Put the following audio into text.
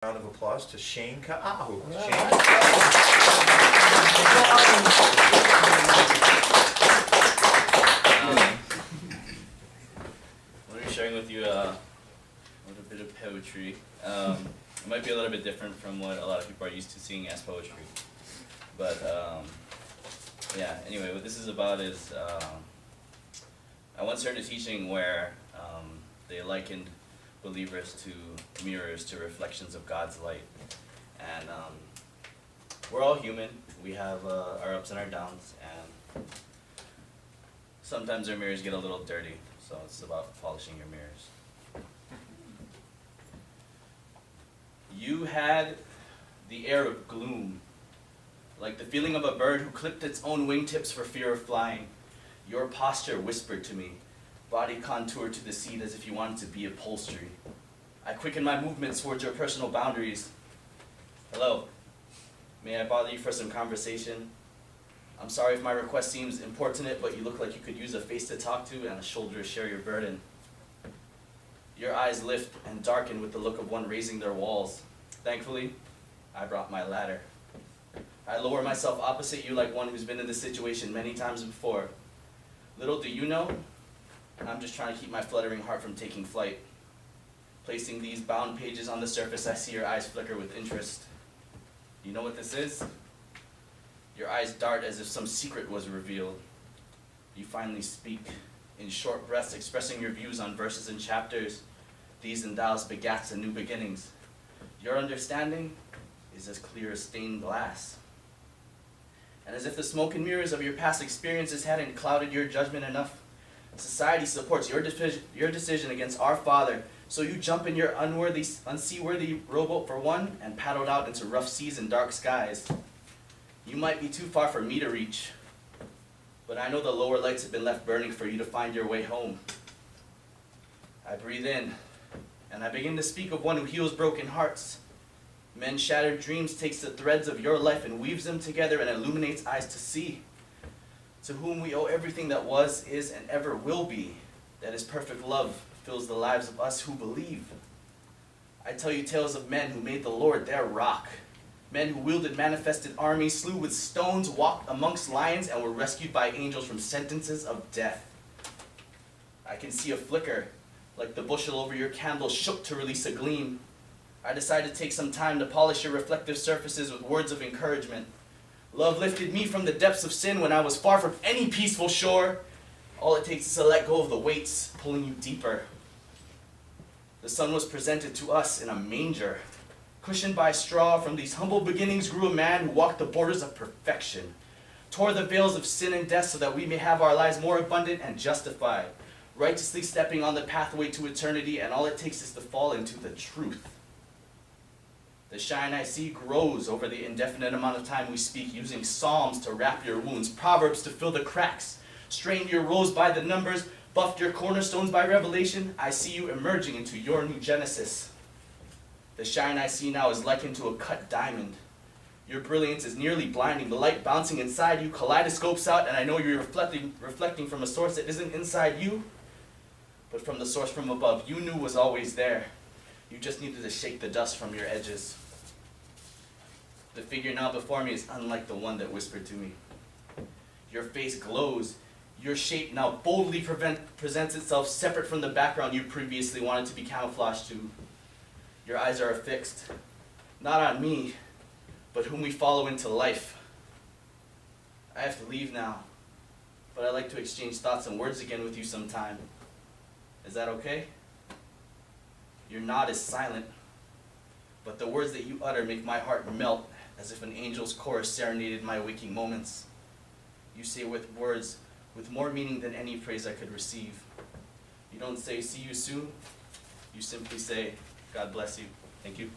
Round of applause to Shane Kaahu. Shane. I'm going to be sharing with you a little bit of poetry. It might be a little bit different from what a lot of people are used to seeing as poetry. But yeah, anyway, what this is about is I once heard a teaching where they likened believers to mirrors, to reflections of God's light. And we're all human. We have our ups and our downs, and sometimes our mirrors get a little dirty, so it's about polishing your mirrors. You had the air of gloom, like the feeling of a bird who clipped its own wingtips for fear of flying. Your posture whispered to me, body contoured to the seat as if you wanted to be upholstery. I quickened my movements towards your personal boundaries. Hello, may I bother you for some conversation? I'm sorry if my request seems importunate, but you look like you could use a face to talk to and a shoulder to share your burden. Your eyes lift and darken with the look of one raising their walls. Thankfully, I brought my ladder. I lower myself opposite you like one who's been in this situation many times before. Little do you know, I'm just trying to keep my fluttering heart from taking flight. Placing these bound pages on the surface, I see your eyes flicker with interest. You know what this is? Your eyes dart as if some secret was revealed. You finally speak, in short breaths expressing your views on verses and chapters. These and thous begats and new beginnings. Your understanding is as clear as stained glass. And as if the smoke and mirrors of your past experiences hadn't clouded your judgment enough, society supports your decision against our Father, so you jump in your unseaworthy rowboat for one and paddled out into rough seas and dark skies. You might be too far for me to reach, but I know the lower lights have been left burning for you to find your way home. I breathe in, and I begin to speak of one who heals broken hearts. Men's shattered dreams takes the threads of your life and weaves them together and illuminates eyes to see. To whom we owe everything that was, is, and ever will be, that his perfect love fills the lives of us who believe. I tell you tales of men who made the Lord their rock, men who wielded manifested armies, slew with stones, walked amongst lions, and were rescued by angels from sentences of death. I can see a flicker, like the bushel over your candle shook to release a gleam. I decided to take some time to polish your reflective surfaces with words of encouragement. Love lifted me from the depths of sin when I was far from any peaceful shore. All it takes is to let go of the weights, pulling you deeper. The sun was presented to us in a manger. Cushioned by straw, from these humble beginnings grew a man who walked the borders of perfection, tore the veils of sin and death so that we may have our lives more abundant and justified, righteously stepping on the pathway to eternity, and all it takes is to fall into the truth. The shine I see grows over the indefinite amount of time we speak, using psalms to wrap your wounds, proverbs to fill the cracks, strained your rows by the numbers, buffed your cornerstones by revelation. I see you emerging into your new Genesis. The shine I see now is likened to a cut diamond. Your brilliance is nearly blinding, the light bouncing inside you kaleidoscopes out, and I know you're reflecting from a source that isn't inside you, but from the source from above you knew was always there. You just needed to shake the dust from your edges. The figure now before me is unlike the one that whispered to me. Your face glows. Your shape now boldly presents itself separate from the background you previously wanted to be camouflaged to. Your eyes are affixed, not on me, but whom we follow into life. I have to leave now, but I'd like to exchange thoughts and words again with you sometime. Is that okay? Your nod is silent, but the words that you utter make my heart melt as if an angel's chorus serenaded my waking moments. You say with words with more meaning than any praise I could receive. You don't say, see you soon. You simply say, God bless you. Thank you.